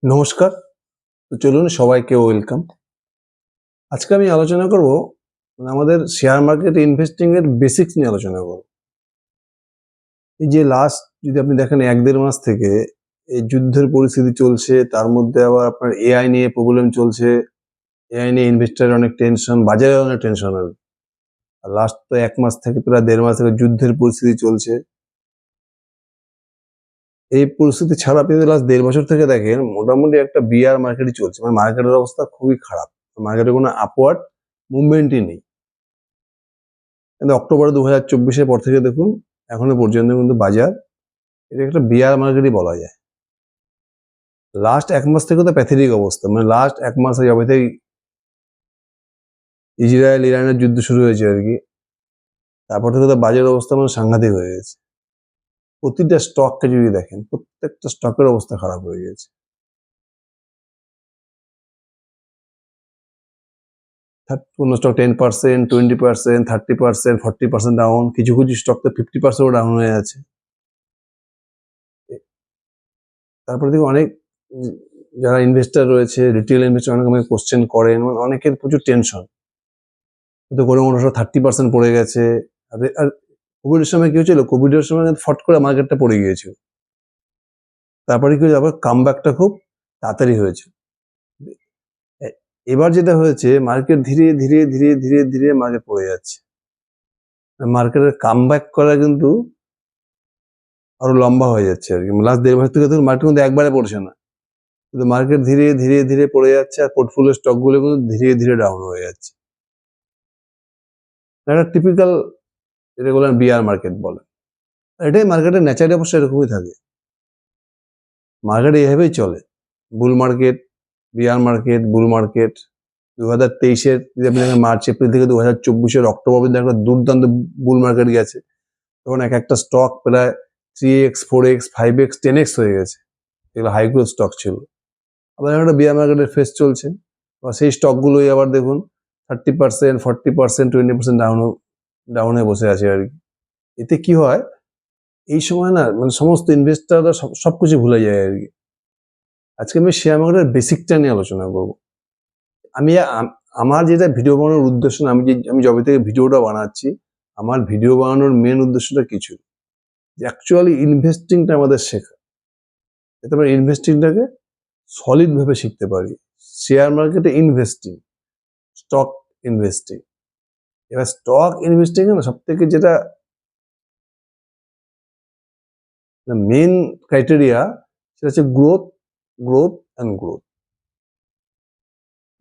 নমস্কার। তো চলুন সবাইকে ওয়েলকাম। আজকে আমি আলোচনা করব আমাদের শেয়ার মার্কেটে ইনভেস্টিং এর বেসিক্স নিয়ে আলোচনা করব। এই যে লাস্ট যদি আপনি দেখেন ১-১.৫ মাস থেকে এই যুদ্ধের পরিস্থিতি চলছে, তার মধ্যে আবার আপনার এআই নিয়ে প্রবলেম চলছে। এআই নিয়ে ইনভেস্টরের অনেক টেনশন, বাজারে অনেক টেনশন আর লাস্ট তো ১ মাস থেকে প্রায় ১.৫ মাস থেকে যুদ্ধের পরিস্থিতি চলছে। এই পরিস্থিতি ছাড়া আপনি যদি লাস্ট ১.৫ বছর থেকে দেখেন মোটামুটি একটা বিয়ার মার্কেটই চলছে। মানে মার্কেটের অবস্থা খুবই খারাপ। মার্কেটে কোনো আপওয়ার্ড মুভমেন্টই নেই। কিন্তু অক্টোবর ২০২৪ এর পর থেকে দেখুন এখনো পর্যন্ত কিন্তু বাজার এটা একটা বিয়ার মার্কেটই বলা যায়। লাস্ট ১ মাস থেকে তো প্যাথেটিক অবস্থা। মানে লাস্ট ১ মাস যবে থেকে ইসরায়েল ইরানের যুদ্ধ শুরু হয়েছে আরকি। তারপর থেকে তো বাজারের অবস্থা মানে সাংঘাতিক হয়ে গেছে। প্রতিটা স্টককে যদি দেখেন, প্রত্যেকটা স্টকের অবস্থা খারাপ হয়ে গেছে। কোনো স্টক 10%, 20%, 30%, 40% ডাউন। কিছু স্টক তো 50% ও ডাউন হয়ে আছে। তারপরে দেখুন অনেক যারা ইনভেস্টর রয়েছে, রিটেল ইনভেস্টর অনেক আমাকে কোশ্চেন করেন, অনেকের প্রচুর টেনশন। হয়তো কোনো 30% পড়ে গেছে। আর কোভিডের সময় কি হয়েছিল? কোভিডের সময় ফট করে মার্কেটটা পড়ে গিয়েছিল। তারপরে কি হয়েছে? আবার কামব্যাকটা খুব তাড়াতাড়ি হয়েছে। এবার যেটা হয়েছে মার্কেট ধীরে মার্কেট পড়ে যাচ্ছে। মার্কেটের কামব্যাক করা কিন্তু আরো লম্বা হয়ে যাচ্ছে আরকি। লাস্ট ১.৫ বছর থেকে দেখুন মার্কেট কিন্তু একবারে পড়ছে না। কিন্তু মার্কেট ধীরে পড়ে যাচ্ছে আর পোর্টফোলিও স্টকগুলো কিন্তু ধীরে ডাউন হয়ে যাচ্ছে। একটা টিপিক্যাল এটাকে বলে বিয়ার মার্কেট বলে। এটাই মার্কেটের ন্যাচার অবশ্য এরকমই থাকে। মার্কেট এইভাবেই চলে। বুল মার্কেট, বিয়ার মার্কেট, বুল মার্কেট। ২০২৩ এর যদি আপনি দেখেন মার্চ এপ্রিল থেকে ২০২৪ এর অক্টোবর পর্যন্ত একটা দুর্দান্ত বুল মার্কেট গেছে। তখন একটা স্টক প্রায় 3x, 4x, 5x, 10x হয়ে গেছে। এগুলো হাই গ্রোথ স্টক ছিল। আবার একটা বিয়ার মার্কেটের ফেজ চলছে। সেই স্টকগুলোই আবার দেখুন 30%, 40%, 20% ডাউনে বসে আছে আর কি। এতে কি হয়? এই সময় না মানে সমস্ত ইনভেস্টররা সবকিছু ভুলে যায় আর কি। আজকে আমি শেয়ার মার্কেটের বেসিকটা নিয়ে আলোচনা করব। আমি আমার যেটা ভিডিও বানানোর উদ্দেশ্য না, আমি যবে থেকে ভিডিওটা বানাচ্ছি, আমার ভিডিও বানানোর মেন উদ্দেশ্যটা কিছু যে অ্যাকচুয়ালি ইনভেস্টিংটা আমাদের শেখা। যাতে আমরা ইনভেস্টিংটাকে সলিড ভাবে শিখতে পারি। শেয়ার মার্কেটে ইনভেস্টিং, স্টক ইনভেস্টিং। এবার স্টক ইনভেস্টিং এ না সবথেকে যেটা মেন ক্রাইটেরিয়া সেটা হচ্ছে গ্রোথ অ্যান্ড গ্রোথ।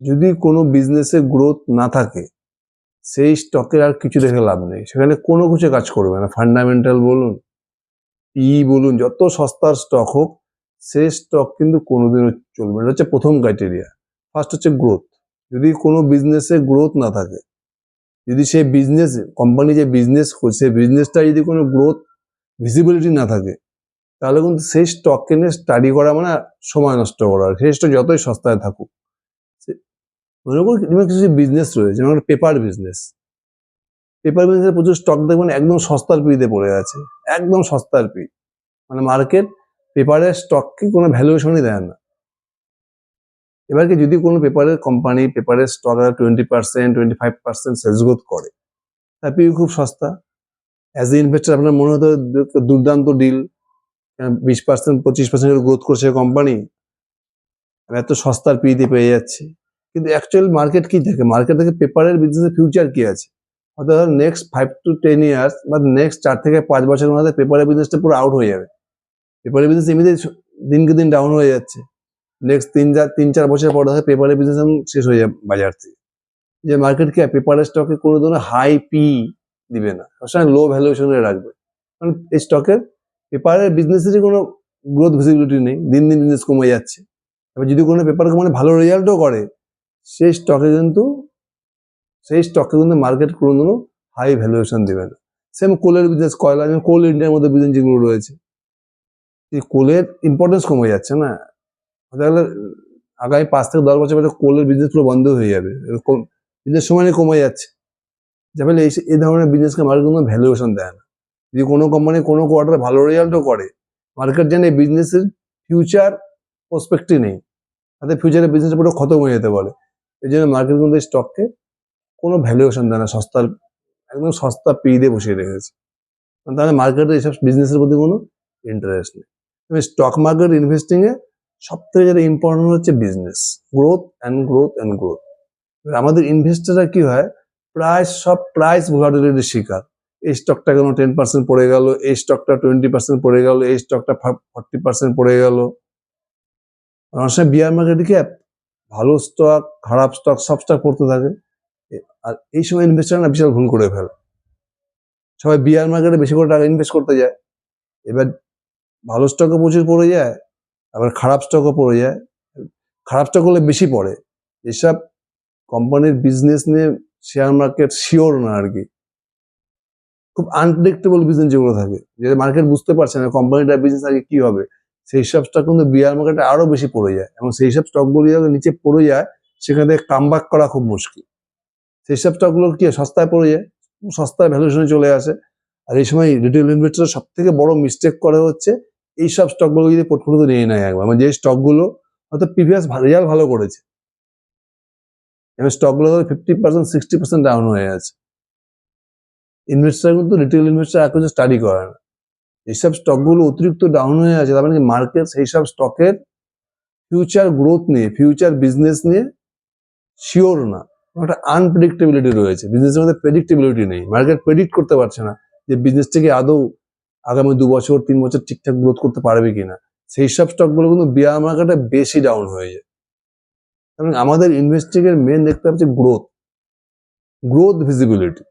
যদি কোনো বিজনেসে গ্রোথ না থাকে সেই স্টকের আর কিছু দেখে লাভ নেই। সেখানে কোনো কিছু কাজ করবে না। ফান্ডামেন্টাল বলুন, বলুন, যত সস্তার স্টক হোক সেই স্টক কিন্তু কোনোদিনও চলবে না। এটা হচ্ছে প্রথম ক্রাইটেরিয়া। ফার্স্ট হচ্ছে গ্রোথ। যদি কোনো বিজনেসে গ্রোথ না থাকে, যদি সেই বিজনেস কোম্পানি যে বিজনেস করছে সেই বিজনেসটা যদি কোনো গ্রোথ ভিজিবিলিটি না থাকে তাহলে কিন্তু সেই স্টককে নিয়ে স্টাডি করা মানে সময় নষ্ট করা। সেই স্টক যতই সস্তায় থাকুক, মনে করুন কিছু বিজনেস রয়েছে, যেমন পেপার বিজনেস। পেপার বিজনেসে প্রচুর স্টক দেখবেন একদম সস্তার পিতে পড়ে আছে, একদম সস্তার পি। মানে মার্কেট পেপারের স্টককে কোনো ভ্যালুয়েশনই দেয় না। এবার কি যদি কোনো পেপারের কোম্পানি পেপারের স্টক 20%, 25% সেলস গ্রোথ করে, তার পি খুব সস্তা। অ্যাজ এ ইনভেস্টর আপনার মনে হতো দুর্দান্ত ডিল, 20%, 25% গ্রোথ করছে কোম্পানি, আমি এত সস্তার পিতে পেয়ে যাচ্ছি। কিন্তু অ্যাকচুয়াল মার্কেট কি থাকে? মার্কেট থেকে পেপারের বিজনেসের ফিউচার কি আছে? অর্থাৎ নেক্সট 5 to 10 ইয়ার্স বা নেক্সট 4 থেকে 5 বছরের মধ্যে পেপারের বিজনেসটা পুরো আউট হয়ে যাবে। পেপারের বিজনেস এমনিতেই দিনকে দিন ডাউন হয়ে যাচ্ছে। নেক্সট 3-4 বছর পর দেখা পেপারের বিজনেস শেষ হয়ে যাবে বাজার থেকে। যে মার্কেট কি পেপারের স্টকে কোনো ধরনের হাই পি দিবে না, সবসময় লো ভ্যালুয়েশনে রাখবে। কারণ এই স্টকের পেপারের বিজনেসেরই কোনো গ্রোথ ভিজিবিলিটি নেই, দিন বিজনেস কমে যাচ্ছে। এবার যদি কোনো পেপার কোম্পানি ভালো রেজাল্টও করে সেই স্টকে কিন্তু মার্কেট কোনোদিনও হাই ভ্যালুয়েশন দেবে না। সেম কোলের বিজনেস, কয়লা, কোল ইন্ডিয়ার মধ্যে বিজনেস যেগুলো রয়েছে, এই কোলের ইম্পর্টেন্স কমে যাচ্ছে না। তাহলে আগামী 5 থেকে 10 বছর পরে কোলের বিজনেস পুরো বন্ধ হয়ে যাবে। বিজনেস সময় কমে যাচ্ছে। যার ফলে এই ধরনের বিজনেসকে মার্কেট কোনো ভ্যালুয়েশন দেয় না। যদি কোনো কোম্পানি কোয়ার্টারে ভালো রেজাল্টও করে, মার্কেট জানে বিজনেসের ফিউচার প্রসপেক্টই নেই, তাতে ফিউচারে বিজনেস পুরো খতম হয়ে যেতে পারে। এই জন্য মার্কেট কিন্তু স্টককে কোনো ভ্যালুয়েশন দেয় না, একদম সস্তা পি দিয়ে বসিয়ে রেখেছে। তাহলে মার্কেটে এইসব বিজনেসের প্রতি কোনো ইন্টারেস্ট নেই। স্টক মার্কেট ইনভেস্টিং এ সব থেকে যেটা ইম্পর্টেন্ট হচ্ছে business growth and growth and growth. আমাদের ইনভেস্টাররা কি হয়, প্রাইস ভোলাটিলিটির শিকার। এই স্টকটা কেন 10% পড়ে গেল, এই স্টকটা 20% পড়ে গেল, এই স্টকটা 40% পড়ে গেল। অনেক সময় বিয়ার মার্কেটে কি ভালো স্টক খারাপ স্টক সব স্টক পড়তে থাকে, আর এই সময় ইনভেস্টার না বিশাল ভুল করে ফেলে। সবাই বিয়ার মার্কেটে বেশি করে টাকা ইনভেস্ট করতে যায়, এবার ভালো স্টকও প্রচুর পড়ে যায়, আবার খারাপ স্টকও পড়ে যায়। খারাপ স্টক হলে বেশি পড়ে, এসব কোম্পানির বিজনেস নিয়ে শেয়ার মার্কেট শিওর না আর কি। খুব আনপ্রেডিক্টেবল বিজনেস যেগুলো থাকে, যে মার্কেট বুঝতে পারছে না কোম্পানিটার বিজনেস আগে কি হবে, সেই সব স্টক কিন্তু বিয়ার মার্কেটে আরো বেশি পড়ে যায়, এবং সেই সব স্টকগুলো যখন নিচে পড়ে যায় সেখান থেকে কামব্যাক করা খুব মুশকিল। সেই সব স্টকগুলো কি সস্তায় পড়ে যায়, সস্তায় ভ্যালুয়েশনে চলে আসে। আর এই সময় রিটেল ইনভেস্টর সব থেকে বড় মিস্টেক করে হচ্ছে এইসব স্টকগুলো যদি পোর্টফোলিওতে নিয়ে নেয় একবার, মানে যে স্টকগুলো হয়তো প্রিভিয়াস রেজাল্ট ভালো করেছে, এবং স্টকগুলো 50% 60% ডাউন হয়ে আছে। ইনভেস্টার কিন্তু রিটেল ইনভেস্টার আর কিছু স্টাডি করে না, এইসব স্টকগুলো অতিরিক্ত ডাউন হয়ে আছে, তার মানে মার্কেট সেই সব স্টকের ফিউচার গ্রোথ নিয়ে, ফিউচার বিজনেস নিয়ে শিওর না, একটা আনপ্রেডিক্টেবিলিটি রয়েছে। বিজনেসের মধ্যে প্রেডিক্টেবিলিটি নেই, মার্কেট প্রেডিক্ট করতে পারছে না যে বিজনেস থেকে আদৌ আগামী 2 বছর 3 বছর ঠিকঠাক গ্রোথ করতে পারবে কিনা। সেই সব স্টকগুলো কিন্তু বিয়ার মার্কেটে বেশি ডাউন হয়ে যায়। এবং আমাদের ইনভেস্টিং এর মেন দেখতে হচ্ছে গ্রোথ ভিজিবিলিটি।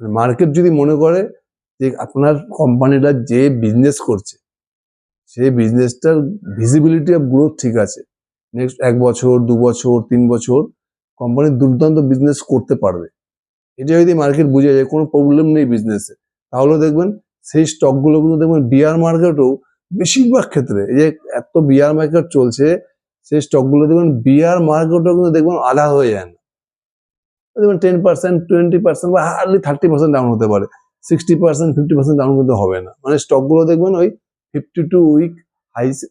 মার্কেট যদি মনে করে যে আপনার কোম্পানিটা যে বিজনেস করছে সেই বিজনেসটার ভিজিবিলিটি অফ গ্রোথ ঠিক আছে, নেক্সট 1 বছর 2 বছর 3 বছর কোম্পানি দুর্দান্ত বিজনেস করতে পারবে, এটা যদি মার্কেট বুঝে যায় কোনো প্রবলেম নেই বিজনেসে, তাহলে দেখবেন সেই স্টকগুলো কিন্তু দেখবেন বিয়ার মার্কেটও বেশিরভাগ ক্ষেত্রে, এই যে এত বিয়ার মার্কেট চলছে, সেই স্টকগুলো দেখবেন বিয়ার মার্কেটও কিন্তু দেখবেন আধা হয়ে যায় না, দেখবেন 10% 20% বা হার্ডলি 30% ডাউন হতে পারে, 60% 50% ডাউন কিন্তু হবে না। মানে স্টকগুলো দেখবেন ওই 52 উইক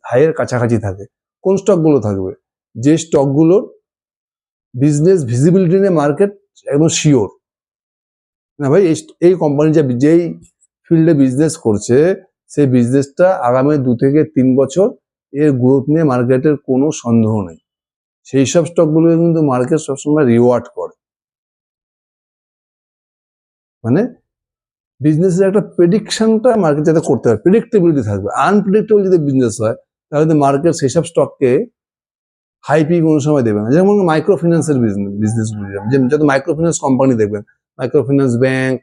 হাইয়ের কাছাকাছি থাকে। কোন স্টকগুলো থাকবে, যে স্টকগুলোর বিজনেস ভিজিবিলিটি নিয়ে মার্কেট একদম শিওর না ভাই এই কোম্পানি যেই ফিল্ডে বিজনেস করছে সেই বিজনেসটা আগামী 2 থেকে 3 বছর এর গ্রোথ নিয়ে মার্কেটের কোনো সন্দেহ নেই, সেই সব স্টকগুলো কিন্তু মার্কেট সবসময় রিওয়ার্ড করে। মানে বিজনেসের একটা প্রেডিকশনটা মার্কেট যাতে করতে পারে, প্রেডিক্টেবিলিটি থাকবে। আনপ্রেডিক্টেবল যদি বিজনেস হয় তাহলে মার্কেট সেই সব স্টককে হাইপি কোনো সময় দেবে না। যেমন মাইক্রো ফিন্যান্সের বিজনেসগুলি, যত মাইক্রো ফিন্যান্স কোম্পানি দেখবেন, micro finance bank,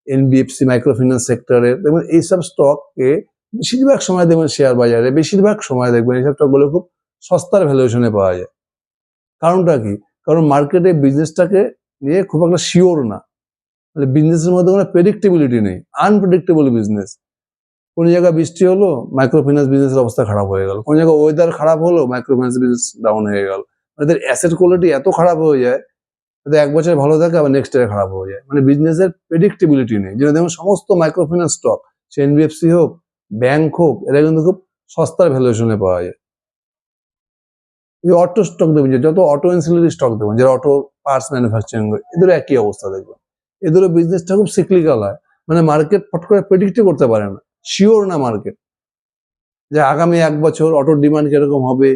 NBFC, micro finance সেক্টরের দেখবেন এইসব স্টককে বেশিরভাগ সময় দেখবেন শেয়ার বাজারে, বেশিরভাগ সময় দেখবেন এইসব স্টকগুলো খুব সস্তার ভ্যালুয়েশনে পাওয়া যায়। কারণটা কি, কারণ মার্কেটে বিজনেসটাকে নিয়ে খুব একটা শিওর না, মানে বিজনেসের মধ্যে কোনো প্রেডিক্টেবিলিটি নেই, আনপ্রেডিক্টেবল বিজনেস। কোন জায়গায় বৃষ্টি হলো মাইক্রো ফিন্যান্স বিজনেসের অবস্থা খারাপ হয়ে গেল, কোন জায়গায় ওয়েদার খারাপ হলো মাইক্রো ফিন্যান্স বিজনেস ডাউন হয়ে গেল। এদের অ্যাসেট কোয়ালিটি এত খারাপ হয়ে যায়, এদের 1 বছর ভালো থাকে আবার নেক্সট ইয়ার খারাপ হয়ে যায়। মানে বিজনেসের প্রেডিক্টেবিলিটি নেই, যেটা দেখুন সমস্ত মাইক্রো ফিন্যান্স স্টক, সে এনবিএফসি হোক ব্যাংক হোক, এরা কিন্তু খুব সস্তার ভ্যালুয়েশনে পাওয়া যায়। অটো স্টক দেখবেন, যত অটো এনসিলারি স্টক দেখবেন, যারা অটো পার্টস ম্যানুফ্যাকচারিং করে, এদেরও একই অবস্থা দেখবেন, এদেরও বিজনেসটা খুব সিক্লিক্যাল হয়, মানে মার্কেট ফট করে প্রেডিক্টই করতে পারে না, শিওর না মার্কেট যে আগামী 1 বছর অটোর ডিমান্ড কিরকম হবে,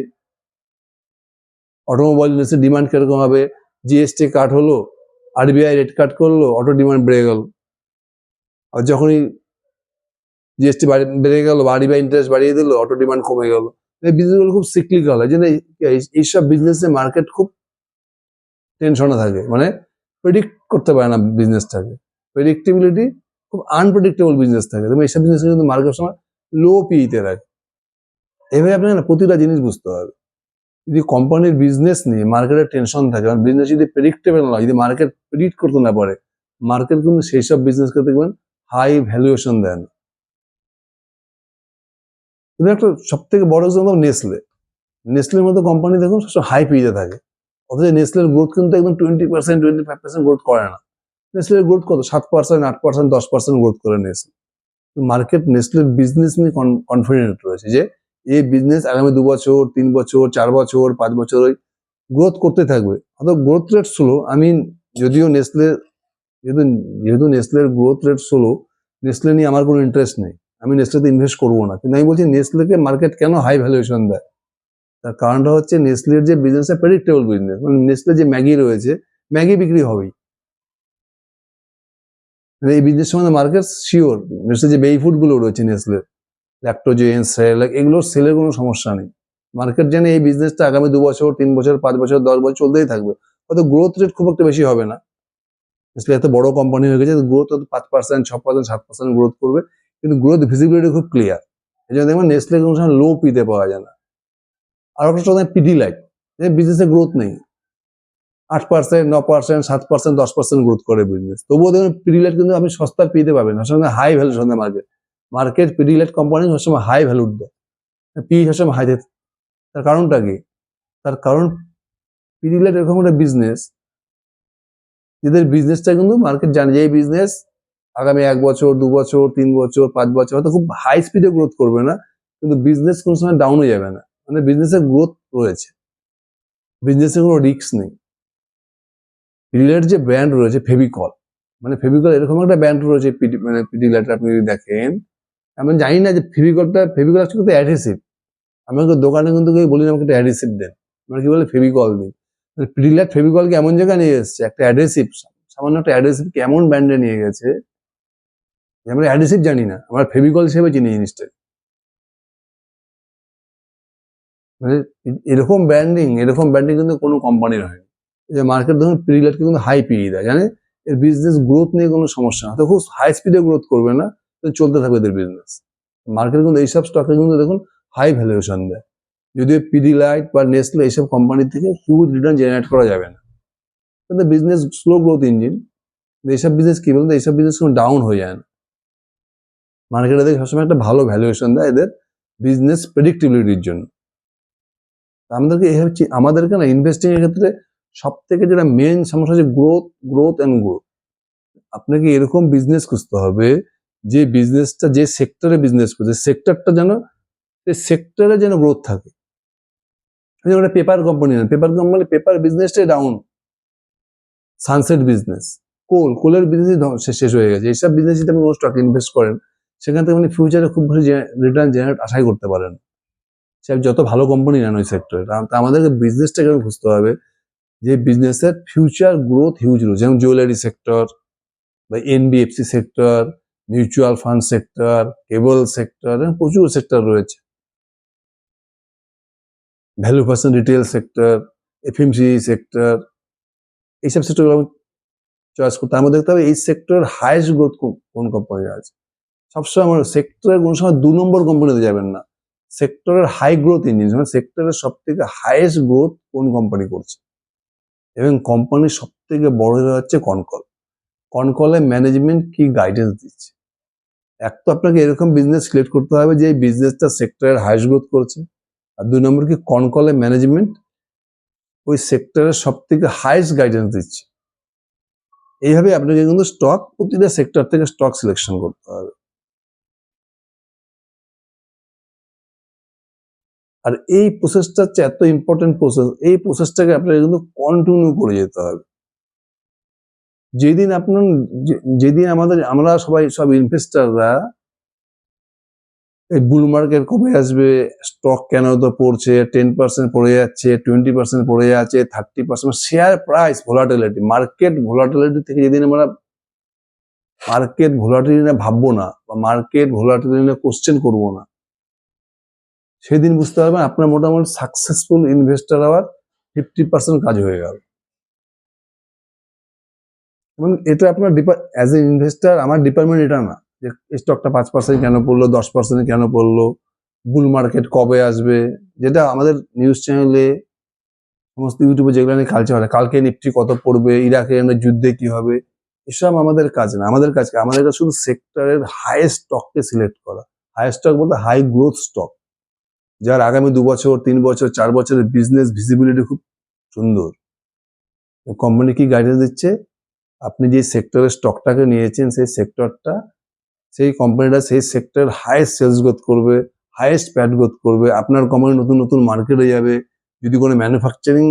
অটোমোবাইল ইন্ডাস্ট্রির ডিমান্ড কিরকম হবে, জিএসটি কাট হলো, আরবিআই রেট কাট করলো, অটো ডিমান্ড বেড়ে গেল, আর যখনই জিএসটি বেড়ে গেল বা আরবিআই ইন্টারেস্ট বাড়িয়ে দিল, অটো ডিমান্ড কমে গেল। এই বিজনেসগুলো খুব সিক্লিক্যাল হয়, যে এইসব বিজনেসে মার্কেট খুব টেনশনে থাকে, মানে প্রেডিক্ট করতে পারে না বিজনেসটাকে, প্রেডিক্টেবিলিটি খুব আনপ্রেডিক্টেবল বিজনেস থাকে, তবে এইসব বিজনেস কিন্তু মার্কেট সময় লো পিইতে রাখে। এভাবে আপনাকে না প্রতিটা জিনিস বুঝতে হবে, যদি কোম্পানির বিজনেস নিয়ে মার্কেটের টেনশন থাকে, বিজনেস যদি প্রেডিক্টেবল নয়, যদি মার্কেট প্রেডিক্ট করতে না পারে, মার্কেট কিন্তু সেই সব বিজনেসকে দেখবেন হাই ভ্যালুয়েশন দেন। কিন্তু একটা সব থেকে বড় এক্সাম্পল নেসলের মতো কোম্পানি দেখুন সবসময় হাই পিতে থাকে, অথচ নেসলের গ্রোথ কিন্তু একদম 20% 25% গ্রোথ করে না। নেসলের গ্রোথ কত 7%, 8%, 10% গ্রোথ করে নেসলে। মার্কেট নেসলের বিজনেস নিয়ে কনফিডেন্ট রয়েছে যে এই বিজনেস আগামী 2 বছর 3 বছর 4 বছর 5 বছর গ্রোথ করতে থাকবে। অর্থাৎ গ্রোথ রেট স্লো। আমি যদিও নেসলে যেহেতু নেসলের গ্রোথ রেট স্লো, নেসলে নিয়ে আমার কোনো ইন্টারেস্ট নেই, আমি নেসলেতে ইনভেস্ট করবো না। কিন্তু আমি বলছি নেসলেকে মার্কেট কেন হাই ভ্যালুয়েশন দেয়, তার কারণটা হচ্ছে নেসলের যে বিজনেসটা প্রেডিক্টেবল বিজনেস। মানে নেসলে যে ম্যাগি রয়েছে, ম্যাগি বিক্রি হবেই, মানে এই বিজনেস সম্বন্ধে মার্কেট শিওর। নেসলে যে বেবি ফুড গুলো রয়েছে, নেসলে ল্যাক্টোজেন, সেরেলাক, এগুলোর সেলের কোনো সমস্যা নেই। মার্কেট জানে এই বিজনেসটা আগামী 2 বছর 3 বছর 5 বছর 10 বছর চলতেই থাকবে। হয়তো গ্রোথ রেট খুব একটা বেশি হবে না, নেসলে এত বড় কোম্পানি হয়ে গেছে, গ্রোথ হয়তো 5%, 6%, 7% গ্রোথ করবে, কিন্তু গ্রোথ ভিজিবিলিটি খুব ক্লিয়ার। এই জন্য দেখবেন নেসলে কোনো সময় লো পিতে পাওয়া যায় না। আর একটা কথা পিডিলাইট, বিজনেসে গ্রোথ নেই, 8%, 9%, 7%, 10% গ্রোথ করে বিজনেস, তবুও দেখবেন পিডিলাইট কিন্তু আপনি সস্তার পিতে পাবেন, সঙ্গে হাই ভ্যালু সঙ্গে মার্কেট পিডিলাইট কোম্পানি সবসময় হাই ভ্যালু দেয়, পি সবসময় হাই দেয়। তার কারণটা কি? তার কারণ পিডিলাইট এরকম একটা বিজনেস, এদের বিজনেসটা কিন্তু মার্কেট জানে যে এই বিজনেস আগামী 1 বছর 2 বছর 3 বছর 5 বছর হয়তো খুব হাই স্পিডে গ্রোথ করবে না, কিন্তু বিজনেস কোনো সময় ডাউন হয়ে যাবে না, মানে বিজনেসের গ্রোথ রয়েছে, বিজনেসে কোনো রিস্ক নেই। পিডিলাইট যে ব্র্যান্ড রয়েছে ফেভিকল, মানে ফেভিকল এরকম একটা ব্র্যান্ড রয়েছে, মানে পিডিলাইট আপনি যদি দেখেন, আমি জানি না যে ফেভিকল হচ্ছে কিন্তু অ্যাডহেসিভ। আমাকে দোকানে কিন্তু কেউ বলি না আমাকে একটা অ্যাডহেসিভ দেন, মানে কি বলে ফেভিকল দিন। পিডিলাইট ফেভিকলকে এমন জায়গায় নিয়ে এসেছে, একটা অ্যাডহেসিভ, সামান্য একটা অ্যাডহেসিভ কেমন ব্র্যান্ডে নিয়ে গেছে, আমরা অ্যাডহেসিভ জানি না, আমরা ফেভিকল হিসেবে চিনি জিনিসটা। মানে এরকম ব্র্যান্ডিং কিন্তু কোনো কোম্পানির হয়নি। যে মার্কেট ধরুন পিডিলাইটকে কিন্তু হাই পিই দেয়, জানে এর বিজনেস গ্রোথ নিয়ে কোনো সমস্যা না, তো খুব হাই স্পিডে গ্রোথ করবে না, চলতে থাকবে এদের বিজনেস। মার্কেট কিন্তু এইসব স্টকে কিন্তু দেখুন হাই ভ্যালুয়েশন দেয়, যদিও পিডিলাইট বা নেসলে এইসব কোম্পানি থেকে হিউজ রিটার্ন জেনারেট করা যাবে না, কিন্তু বিজনেস স্লো গ্রোথ ইঞ্জিন। এইসব বিজনেস কি বলুন, এইসব বিজনেস কোনো ডাউন হয়ে যায় না, মার্কেট এদের সবসময় একটা ভালো ভ্যালুয়েশন দেয় এদের বিজনেস প্রেডিক্টেবিলিটির জন্য। আমাদেরকে না ইনভেস্টিং এর ক্ষেত্রে সব থেকে যেটা মেন সমস্যা হচ্ছে গ্রোথ অ্যান্ড গ্রোথ। আপনাকে এরকম বিজনেস খুঁজতে হবে যে বিজনেসটা যে সেক্টরে বিজনেস করছে, সেক্টরটা যেন সেক্টরে যেন গ্রোথ থাকে। ওটা পেপার কোম্পানি না, পেপার বিজনেসটাই ডাউন, সানসেট বিজনেস, কোলের বিজনেস শেষ হয়ে গেছে। এইসব বিজনেস যদি আপনি কোনো স্টক ইনভেস্ট করেন, সেখান থেকে মানে ফিউচারে খুব ভালো রিটার্ন জেনারেট আশাই করতে পারেন, সে যত ভালো কোম্পানি নেন ওই সেক্টরে। আমাদেরকে বিজনেসটা কেন খুঁজতে হবে যে বিজনেসের ফিউচার গ্রোথ হিউজ রয়েছে, যেমন জুয়েলারি সেক্টর বা NBFC sector, mutual fund sector, cable sector, প্রচুর সেক্টর রয়েছে, value person retail sector, FMC sector, এইসব সেক্টরগুলো চয়েস করতে। আমাদের দেখতে হবে এই সেক্টর হাইয়েস্ট গ্রোথ কোন কোম্পানি আছে। সবসময় আমার সেক্টরের কোনো সময় 2 নম্বর কোম্পানিতে যাবেন না, সেক্টরের হাই গ্রোথ ইঞ্জিন, মানে সেক্টরের সব থেকে হাইয়েস্ট গ্রোথ কোন কোম্পানি করছে। এবং কোম্পানির সব থেকে বড় হচ্ছে কনকলে ম্যানেজমেন্ট কি গাইডেন্স দিচ্ছে। এক তো আপনাকে এরকম বিজনেস সিলেক্ট করতে হবে যে এই বিজনেসটা সেক্টরের হাইয়েস্ট গ্রোথ করছে, আর 2 নম্বর কি কনকলে ম্যানেজমেন্ট ওই সেক্টরের সব থেকে হাইয়েস্ট গাইডেন্স দিচ্ছে। এইভাবে আপনাকে কিন্তু প্রতিটা সেক্টর থেকে স্টক সিলেকশন করতে হবে। আর এই প্রসেসটা হচ্ছে এত ইম্পর্টেন্ট প্রসেস, এই প্রসেসটাকে আপনাকে কিন্তু কন্টিনিউ করে যেতে হবে। যেদিন আমরা সব ইনভেস্টাররা এই বুল মার্কেট কবে আসবে, স্টক কেন তো পড়ছে, 10% পড়ে যাচ্ছে, 20% পড়ে যাচ্ছে, 30%, share price volatility, market volatility থেকে যেদিন আমরা মার্কেট ভোলাটিলিটি নিয়ে ভাববো না বা মার্কেট ভোলাটিলিটি নিয়ে কোশ্চেন করবো না, সেদিন বুঝতে পারবেন আপনার মোটামুটি সাকসেসফুল ইনভেস্টার হওয়ার 50% কাজ হয়ে গেল। এবং এটা আপনার অ্যাজ এ ইনভেস্টার আমার ডিপার্টমেন্ট এটা না যে স্টকটা 5% কেন পড়লো, 10% কেন পড়লো, বুল মার্কেট কবে আসবে, যেটা আমাদের নিউজ চ্যানেলে সমস্ত ইউটিউবে যেগুলো নিয়ে কালচার হয়, কালকে নিফটি কত পড়বে, ইরাকের যুদ্ধে কি হবে, এসব আমাদের কাজ না। আমাদের কাজ শুধু সেক্টরের হাইয়েস্ট স্টককে সিলেক্ট করা, হাইয়েস্ট স্টক বলতে হাই গ্রোথ স্টক, যার আগামী 2 বছর 3 বছর 4 বছরের বিজনেস ভিজিবিলিটি খুব সুন্দর। কোম্পানি কি গাইডেন্স দিচ্ছে, আপনি যে সেক্টরের স্টকটাকে নিয়েছেন সেই কোম্পানিটা সেই সেক্টরের হাইয়েস্ট সেলস গ্রোথ করবে, হাইয়েস্ট প্যাট গ্রোথ করবে, আপনার কোম্পানি নতুন নতুন মার্কেটে যাবে। যদি কোনো ম্যানুফ্যাকচারিং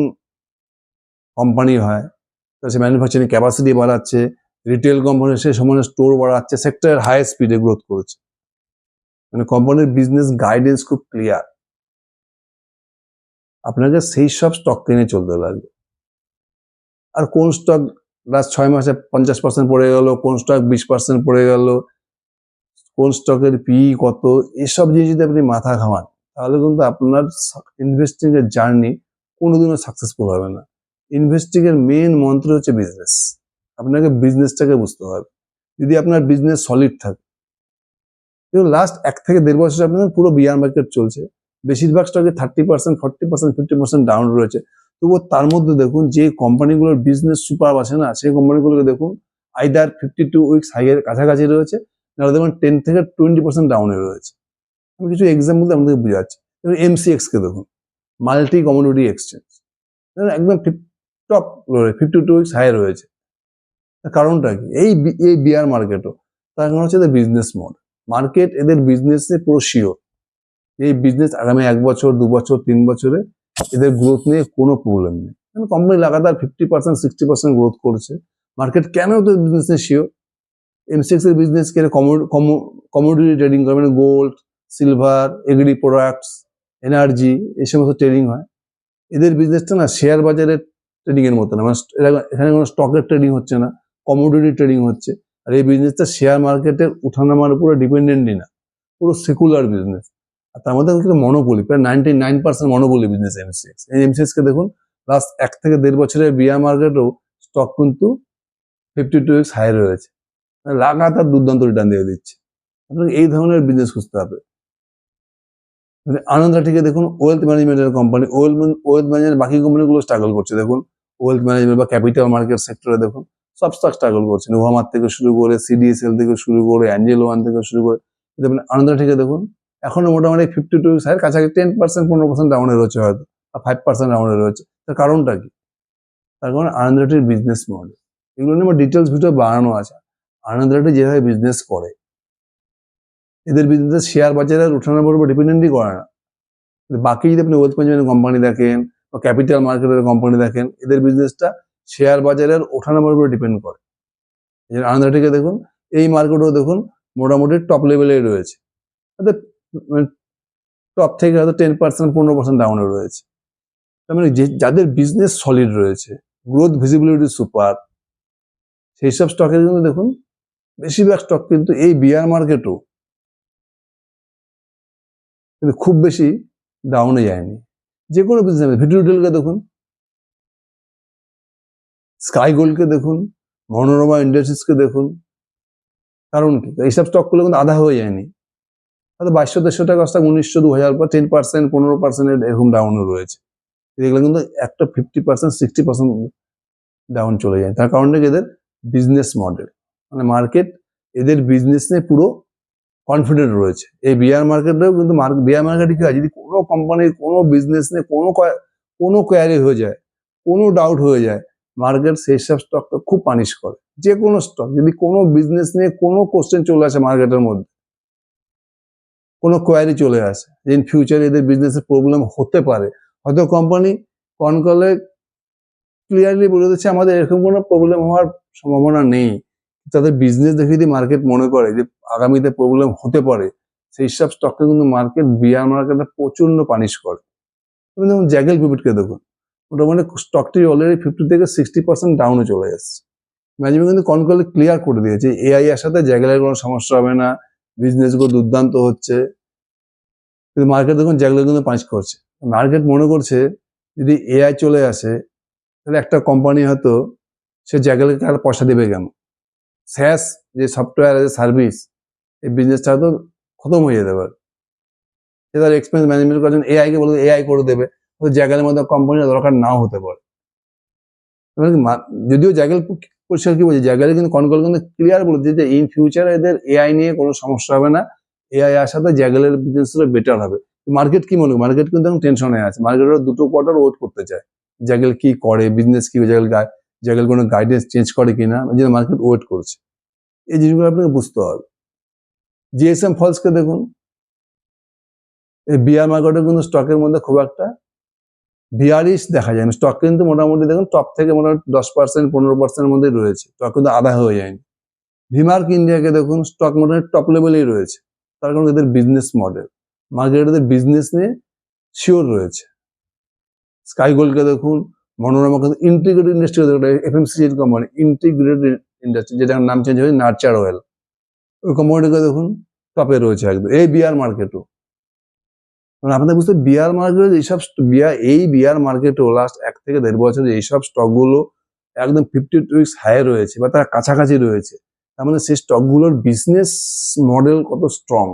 কোম্পানি হয় তো সে ম্যানুফ্যাকচারিং ক্যাপাসিটি বাড়াচ্ছে, রিটেল কোম্পানি সে সমানে স্টোর বাড়াচ্ছে, সেক্টরের হাইয়েস্ট স্পিডে গ্রোথ করেছে। মানে কোম্পানির বিজনেস গাইডেন্স খুব ক্লিয়ার। আপনাকে সেই সব স্টক কিনে চলতে লাগবে। আর কোন স্টক লাস্ট 6 মাসে 50% পড়ে গেল, কোন স্টক 20% পড়ে গেল, কোন স্টকের পি কত, এসব জিনিস যদি আপনি মাথা ঘামান তাহলে কিন্তু আপনার ইনভেস্টিং এর জার্নি কোনোদিনও সাকসেসফুল হবে না। ইনভেস্টিং এর মেন মন্ত্র হচ্ছে বিজনেস। আপনাকে বিজনেসটাকে বুঝতে হবে। যদি আপনার বিজনেস সলিড থাকে, লাস্ট 1 থেকে 1.5 বছর আপনার পুরো বিয়ার মার্কেট চলছে, বেশিরভাগ স্টকে 30%, 40%, 50% ডাউন রয়েছে। তবুও তার মধ্যে দেখুন যে কোম্পানিগুলোর বিজনেস সুপার আছে না, সেই কোম্পানিগুলোকে দেখুন আইদার 52 উইকস হাইয়ের কাছাকাছি রয়েছে, নাহলে দেখুন 10 থেকে 20% ডাউনে রয়েছে। আমি কিছু এক্সাম্পল আপনাদের বোঝাচ্ছি। এমসিএক্স কে দেখুন, মাল্টি কমোডিটি এক্সচেঞ্জ, একদম টপ 52 উইকস হাই রয়েছে। কারণটা কি? এই বিয়ার মার্কেটও তার কারণ হচ্ছে বিজনেস মডেল। মার্কেট এদের বিজনেসে পুরো শিওর। এই বিজনেস আগামী 1 বছর, 2 বছর, 3 বছরে এদের গ্রোথ নিয়ে কোনো প্রবলেম নেই। কোম্পানি লাগাতার 50%, 60% গ্রোথ করছে। মার্কেট কেন ওদের বিজনেসে শিওর? এমসিএক্স এর বিজনেস কে কমোডিটি ট্রেডিং করে, মানে gold, silver, agri products, energy, এই সমস্ত ট্রেডিং হয়। এদের বিজনেসটা না শেয়ার বাজারের ট্রেডিং এর মতো না, মানে এখানে কোনো স্টকের ট্রেডিং হচ্ছে না, কমোডিটি ট্রেডিং হচ্ছে। আর এই বিজনেসটা শেয়ার মার্কেটের উঠানামার উপরে ডিপেন্ডেন্টই না, পুরো সেকুলার বিজনেস। আর তার মধ্যে মনোপলি, প্রায় 99% মনোপলি বিজনেস এমসিএক্স। এই এমসিএক্স কে দেখুন লাস্ট 1 থেকে 1.5 বছরের বিয়ার মার্কেটেও স্টক কিন্তু 52 উইকস হাই রয়েছে, লাগাতার দুর্দান্ত রিটার্ন দিয়ে দিচ্ছে। আপনাকে এই ধরনের বিজনেস খুঁজতে হবে। আনন্দ রাঠিকে দেখুন, ওয়েলথ ম্যানেজমেন্টের কোম্পানি, ওয়েলথ ম্যানেজমেন্ট বাকি কোম্পানিগুলো স্ট্রাগল করছে। দেখুন ওয়েলথ ম্যানেজমেন্ট বা ক্যাপিটাল মার্কেট সেক্টরে দেখুন সব স্টক স্ট্রাগল করছে, নোভামার থেকে শুরু করে, সিডিএসএল থেকে শুরু করে, অ্যাঞ্জেল ওয়ান থেকে শুরু করে। আনন্দ রাঠিকে দেখুন এখনো মোটামুটি 52 উইকস হাই কাছাকাছি 10%, 15% ডাউনে রয়েছে, হয়তো 5% ডাউনে রয়েছে। তার কারণটা কি? তার কারণ আনন্দ রাঠির বিজনেস মডেল। এগুলো নিয়ে আমার ডিটেলস ভিডিও বানানো আছে। আনন্দ রাঠি যেভাবে বিজনেস করে, এদের বিজনেস শেয়ার বাজারের ওঠানামার উপর ডিপেন্ডেন্টই করে না। বাকি যদি আপনি ওয়েলথ ম্যানেজমেন্ট কোম্পানি দেখেন বা ক্যাপিটাল মার্কেটের কোম্পানি দেখেন, এদের বিজনেসটা শেয়ার বাজারের ওঠানামার উপর ডিপেন্ড করে। আনন্দ রাঠিকে দেখুন এই মার্কেটও দেখুন মোটামুটি টপ লেভেলে রয়েছে, টপ থেকে হয়তো 10%, 15% ডাউনে রয়েছে। তার মানে যাদের বিজনেস সলিড রয়েছে, গ্রোথ ভিজিবিলিটি সুপার, সেই সব স্টকের কিন্তু দেখুন বেশিরভাগ স্টক কিন্তু এই বিয়ার মার্কেটও কিন্তু খুব বেশি ডাউনে যায়নি। যে কোনো বিজনেস, ভিডিওটেলকে দেখুন, স্কাই গোল্ডকে দেখুন, মনোরমা ইন্ডাস্ট্রিজকে দেখুন। কারণ কি? এইসব স্টকগুলো কিন্তু আধা হয়ে যায়নি, হয়তো 2200-2300 টাকা স্টক 1900, 2000 পর 10%, 15% এরকম ডাউনও রয়েছে। এগুলো কিন্তু একটা 50%, 60% ডাউন চলে যায়। তার কারণটা কি? এদের বিজনেস মডেল, মানে মার্কেট এদের বিজনেস নিয়ে পুরো কনফিডেন্ট রয়েছে। এই বিয়ার মার্কেটেও কিন্তু বিয়ার মার্কেটে কি হয়, যদি কোনো কোম্পানির কোনো বিজনেস নিয়ে কোনো কোয়ারি হয়ে যায়, কোনো ডাউট হয়ে যায়, মার্কেট সেই সব স্টকটা খুব পানিশ করে। যে কোনো স্টক যদি কোনো বিজনেস নিয়ে কোনো কোশ্চেন চলে আসে মার্কেটের মধ্যে, কোনো কোয়ারি চলে আসে যে ইন ফিউচারে এদের বিজনেসের প্রবলেম হতে পারে, হয়তো কোম্পানি কনকলে ক্লিয়ারলি বলে দিচ্ছে আমাদের এরকম কোনো প্রবলেম হওয়ার সম্ভাবনা নেই, তাদের বিজনেস দেখে যদি মার্কেট মনে করে যে আগামীতে প্রবলেম হতে পারে, সেই সব স্টককে কিন্তু মার্কেট বিয়ার মার্কেটে প্রচন্ড পানিশ করে। তুমি দেখুন জ্যাগেল পিপিটকে দেখুন, মোটামুটি স্টকটি অলরেডি 50 থেকে 60% ডাউনে চলে এসছে। ম্যানেজমেন্ট কিন্তু কনকলে ক্লিয়ার করে দিয়েছে এআই এর সাথে জ্যাগেলের কোনো সমস্যা হবে না, বিজনেসগুলো দুর্দান্ত হচ্ছে। কিন্তু মার্কেট দেখুন জ্যাগেল কিন্তু পানিশ করছে। মার্কেট মনে করছে যদি এআই চলে আসে তাহলে একটা কোম্পানি হয়তো সে জ্যাগেলকে আর পয়সা দেবে কেন? স্যাস যে সফটওয়্যার এজ এ সার্ভিস, এই বিজনেসটা তো খতম হয়ে যেতে পারে। সে তার এক্সপেন্স ম্যানেজমেন্ট করার জন্য এআই কে বলে এআই করে দেবে, তো জ্যাগেলের মধ্যে কোম্পানির দরকার নাও হতে পারে। যদিও জ্যাগেল পরিষ্কার কি বলছে, জ্যাগেল কিন্তু কনকল কিন্তু ক্লিয়ার বলে দিয়েছে যে ইন ফিউচারে এদের এআই নিয়ে কোনো সমস্যা হবে না, এআই আসাতে জ্যাগেলের বিজনেসটা বেটার হবে। মার্কেট কি মনে করে? মার্কেট কিন্তু এখন টেনশনে আছে, মার্কেটের 2 কোয়ার্টার ওয়েট করতে চায় জ্যাগেল কি করে, বিজনেস কি, জ্যাগেল কোনো গাইডেন্স চেঞ্জ করে কিনা, ওই জন্য মার্কেট ওয়েট করছে। এই জিনিসগুলো আপনাকে বুঝতে হবে। জিএসএম ফলসকে দেখুন, এই বিয়ার মার্কেটে কিন্তু স্টকের মধ্যে খুব একটা বিয়ারিশ দেখা যায়, স্টক কিন্তু মোটামুটি দেখুন টপ থেকে মোটামুটি 10% 15% মধ্যে রয়েছে, স্টক কিন্তু আধা হয়ে যায়নি। ভিমার্ক ইন্ডিয়াকে দেখুন স্টক মোটামুটি টপ লেভেলেই রয়েছে, তার কারণ এদের বিজনেস মডেল, মার্কেটের বিজনেস নিয়ে শিওর রয়েছে। স্কাই গোল্ডকে দেখুন, মনোরমা কিন্তু integrated industry, FMCG company, integrated industry, যেটার নাম চেঞ্জ হয়েছে নার্চার অয়েল, ওই কোম্পানিটাকে দেখুন টপে রয়েছে একদম। এই বিয়ার মার্কেটও আপনাদের বুঝতে, বিয়ার মার্কেট এইসব বিয়ার মার্কেটও লাস্ট 1 থেকে 1.5 বছর এইসব স্টকগুলো একদম 52 উইকস হাই রয়েছে বা তার কাছাকাছি রয়েছে, তার মানে সেই স্টকগুলোর বিজনেস মডেল কত স্ট্রং।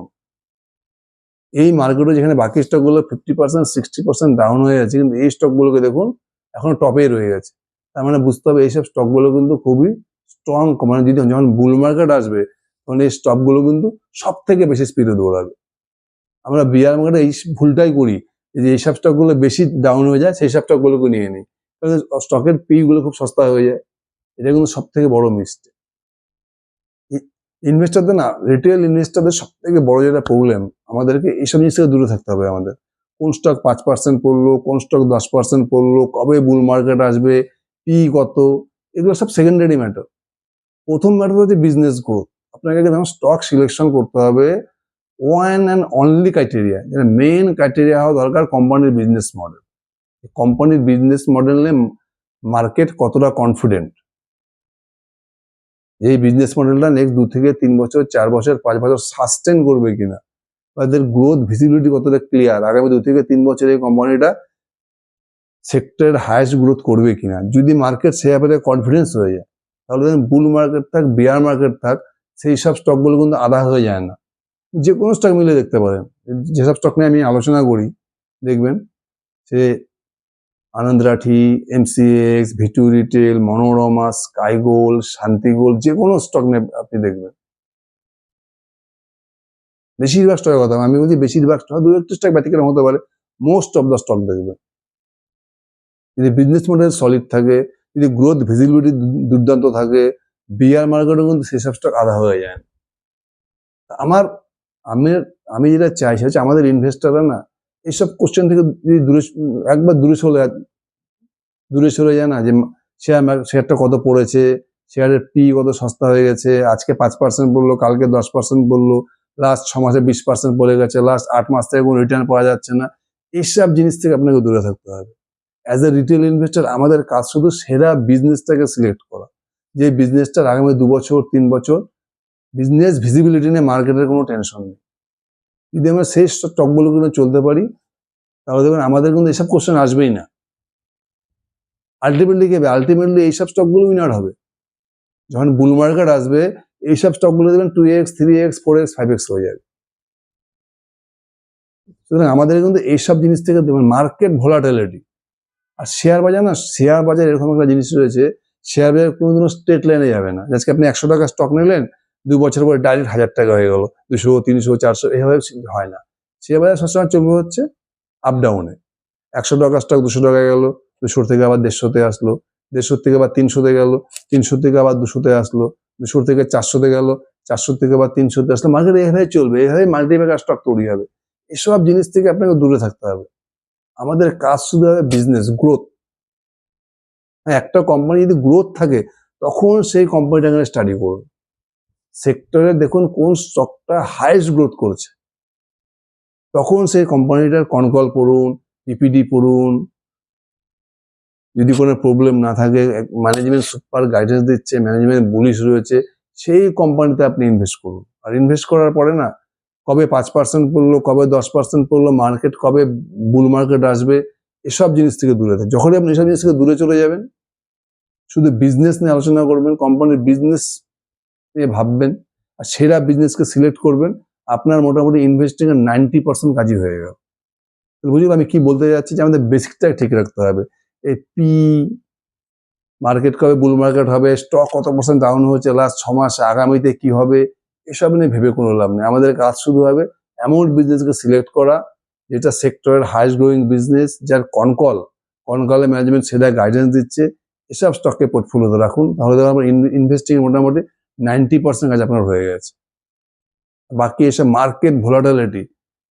এই মার্কেটে যেখানে বাকি স্টকগুলো 50% 60% ডাউন হয়ে যাচ্ছে, কিন্তু এই স্টকগুলোকে দেখুন এখনো টপে রয়ে গেছে, তার মানে বুঝতে হবে এইসব স্টকগুলো কিন্তু খুবই স্ট্রং। মানে যদি যখন বুল মার্কেট আসবে তখন এই স্টকগুলো কিন্তু সব থেকে বেশি স্পিডে দৌড়াবে। আমরা বিয়ার মার্কেটে এই ভুলটাই করি যে এইসব স্টকগুলো বেশি ডাউন হয়ে যায়, সেই সব স্টকগুলোকে নিয়ে নিই, স্টকের পি গুলো খুব সস্তা হয়ে যায়, এটা কিন্তু সব থেকে বড় মিস্টেক। ইনভেস্টরদের না, রিটেল ইনভেস্টরদের সব থেকে বড় যেটা প্রবলেম, আমাদেরকে এইসব জিনিস থেকে দূরে থাকতে হবে। আমাদের কোন স্টক 5% পড়লো, কোন স্টক 10% পড়লো, কবে বুল মার্কেট আসবে, পি কত, এগুলো সব সেকেন্ডারি ম্যাটার। প্রথম ম্যাটার হচ্ছে বিজনেস গ্রোথ। আপনাকে স্টক সিলেকশন করতে হবে ওয়ান অ্যান্ড অনলি ক্রাইটেরিয়া, যেটা মেইন ক্রাইটেরিয়া হওয়া দরকার কোম্পানির বিজনেস মডেল। কোম্পানির বিজনেস মডেলে মার্কেট কতটা কনফিডেন্ট, এই বিজনেস মডেলটা নেক্সট 2 থেকে 3 বছর 4 বছর 5 বছর সাস্টেন করবে কিনা, তাদের গ্রোথ ভিজিবিলিটি কতটা ক্লিয়ার, আগামী 2 থেকে 3 বছর এই কোম্পানিটা সেক্টরের হাইয়েস্ট গ্রোথ করবে কিনা। যদি মার্কেট সে ব্যাপারে কনফিডেন্স হয়ে যায়, তাহলে বুল মার্কেট থাক বিয়ার মার্কেট থাক, সেই সব স্টকগুলো কিন্তু আধা হয়ে যায় না। যে কোনো স্টক মিলে দেখতে পারেন, যেসব স্টক নিয়ে আমি আলোচনা করি দেখবেন সে Anand Rathi, MCX, V two retail, Manorama, sky gold, Shanti gold, যে কোনো স্টক নিয়ে আপনি দেখবেন, বেশিরভাগ স্টকের কথা আমি বলছি, বেশিরভাগ স্টক, 2-1 স্টক ব্যতিক্রম হতে পারে, মোস্ট অফ দ্য স্টক দেখবেন যদি বিজনেস মডেল সলিড থাকে, যদি গ্রোথ ভিজিবিলিটি দুর্দান্ত থাকে, বিয়ার মার্কেটও কিন্তু সেসব স্টক আধা হয়ে যায়। আমি যেটা চাই সেটা হচ্ছে আমাদের ইনভেস্টাররা না এইসব কোশ্চেন থেকে যদি একবার দূরে সরে যায় না, যে শেয়ারটা কত পড়েছে, শেয়ারের পি কত সস্তা হয়ে গেছে, আজকে 5% পড়লো, কালকে 10% পড়লো, লাস্ট 6 মাসে 20% পড়ে গেছে, লাস্ট 8 মাস থেকে কোনো রিটার্ন পাওয়া যাচ্ছে না, এইসব জিনিস থেকে আপনাকে দূরে থাকতে হবে। অ্যাজ এ রিটেল ইনভেস্টর আমাদের কাজ শুধু সেরা বিজনেসটাকে সিলেক্ট করা, যে বিজনেসটার আগামী 2 বছর 3 বছর বিজনেস ভিজিবিলিটি নিয়ে মার্কেটের কোনো টেনশন নেই। যদি আমরা সেই স্টকগুলো কিন্তু চলতে পারি, তাহলে দেখবেন আমাদের কিন্তু এইসব কোশ্চেন আসবেই না। আলটিমেটলি এইসব স্টকগুলো উইনার হবে। যখন বুল মার্কেট আসবে এইসব স্টকগুলো দেখবেন 2x 3x 4x 5x হয়ে যাবে। সুতরাং আমাদের কিন্তু এইসব জিনিস থেকে দেখবেন মার্কেট ভোলাটিলিটি, আর শেয়ার বাজার না, শেয়ার বাজার এরকম একটা জিনিস রয়েছে, শেয়ার বাজার কোনোদিনও স্ট্রেট লাইনে যাবে না। আজকে আপনি 100 টাকা স্টক নিলেন, 2 বছর পরে ডাইরেক্ট 1000 টাকা হয়ে গেল, 200 300 400, এভাবে হয় না। শেয়ার বাজার সবসময় চলবে হচ্ছে আপ ডাউনে। 100 টাকা স্টক 200 টাকা গেল, 200 থেকে আবার 150-তে আসলো, 150 থেকে আবার 300-তে গেল, 300 থেকে আবার 200-তে আসলো, 200 থেকে 400-তে গেল, 400 থেকে আবার 300-তে আসলো। মার্কেট এভাবে চলবে, এভাবে মাল্টিপ্যাকার স্টক তৈরি হবে। এসব জিনিস থেকে আপনাকে দূরে থাকতে হবে। আমাদের কাজ শুধু হবে বিজনেস গ্রোথ। একটা কোম্পানি যদি গ্রোথ থাকে তখন সেই কোম্পানিটাকে স্টাডি করুন, সেক্টরে দেখুন কোন স্টকটা হাইয়েস্ট গ্রোথ করছে, তখন সেই কোম্পানিটার কনকল পড়ুন, পিপিডি পড়ুন। যদি কোনো প্রবলেম না থাকে, ম্যানেজমেন্ট সুপার গাইডেন্স দিচ্ছে, ম্যানেজমেন্ট বুলিশ রয়েছে, সেই কোম্পানিতে আপনি ইনভেস্ট করুন। আর ইনভেস্ট করার পরে না, কবে 5% পড়লো, কবে 10% পড়লো, মার্কেট কবে বুল মার্কেট আসবে, এসব জিনিস থেকে দূরে থাকে। যখনই আপনি এসব জিনিস থেকে দূরে চলে যাবেন, শুধু বিজনেস নিয়ে আলোচনা করবেন, কোম্পানির বিজনেস নিয়ে ভাববেন, আর সেরা বিজনেসকে সিলেক্ট করবেন, আপনার মোটামুটি ইনভেস্টিং এর 90% কাজই হয়ে গেল। বুঝলি আমি কি বলতে যাচ্ছি, যে আমাদের বেসিকটা ঠিক রাখতে হবে। এই পি, মার্কেট কবে বুল মার্কেট হবে, স্টক কত % ডাউন হয়েছে লাস্ট 6 মাসে, আগামীতে কি হবে, এসব নিয়ে ভেবে কোনো লাভ নেই। আমাদের কাজ শুধু হবে এমন বিজনেসকে সিলেক্ট করা যেটা সেক্টরের হাইস্ট গ্রোয়িং বিজনেস, যার কনকলে ম্যানেজমেন্ট সেটা গাইডেন্স দিচ্ছে, এসব স্টককে পোর্টফোলিওতে রাখুন। তাহলে দেখুন আপনার ইনভেস্টিং মোটামুটি 90% কাজ আপনার হয়ে গেছে। বাকি এসব মার্কেট ভোলাটিলিটি,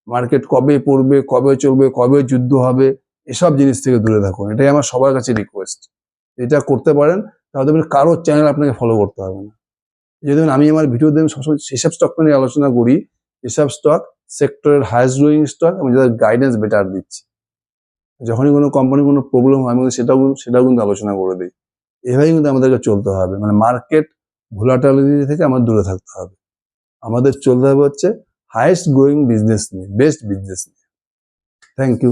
মার্কেট কবে পড়বে, কবে চলবে, কবে যুদ্ধ হবে, এসব জিনিস থেকে দূরে থাকুন। এটাই আমার সবার কাছে রিকোয়েস্ট। এটা করতে পারেন, তাহলে দেখবেন কারো চ্যানেল আপনাকে ফলো করতে হবে না। যদি আমি আমার ভিডিও দেবেন সবসময় সেসব স্টক নিয়ে আলোচনা করি, যেসব স্টক সেক্টরের হাইস্ট গ্রোয়িং স্টক, আমি যাদের গাইডেন্স বেটার দিচ্ছি। যখনই কোনো কোম্পানির কোনো প্রবলেম হয় আমি কিন্তু সেটাও কিন্তু আলোচনা করে দিই। এভাবেই কিন্তু আমাদেরকে চলতে হবে, মানে মার্কেট ভোলাটিলিটি থেকে আমার দূরে থাকতে হবে। আমাদের চলতে হবে হচ্ছে হাইয়েস্ট গ্রোয়িং বিজনেস নিয়ে, বেস্ট বিজনেস নিয়ে। Thank you.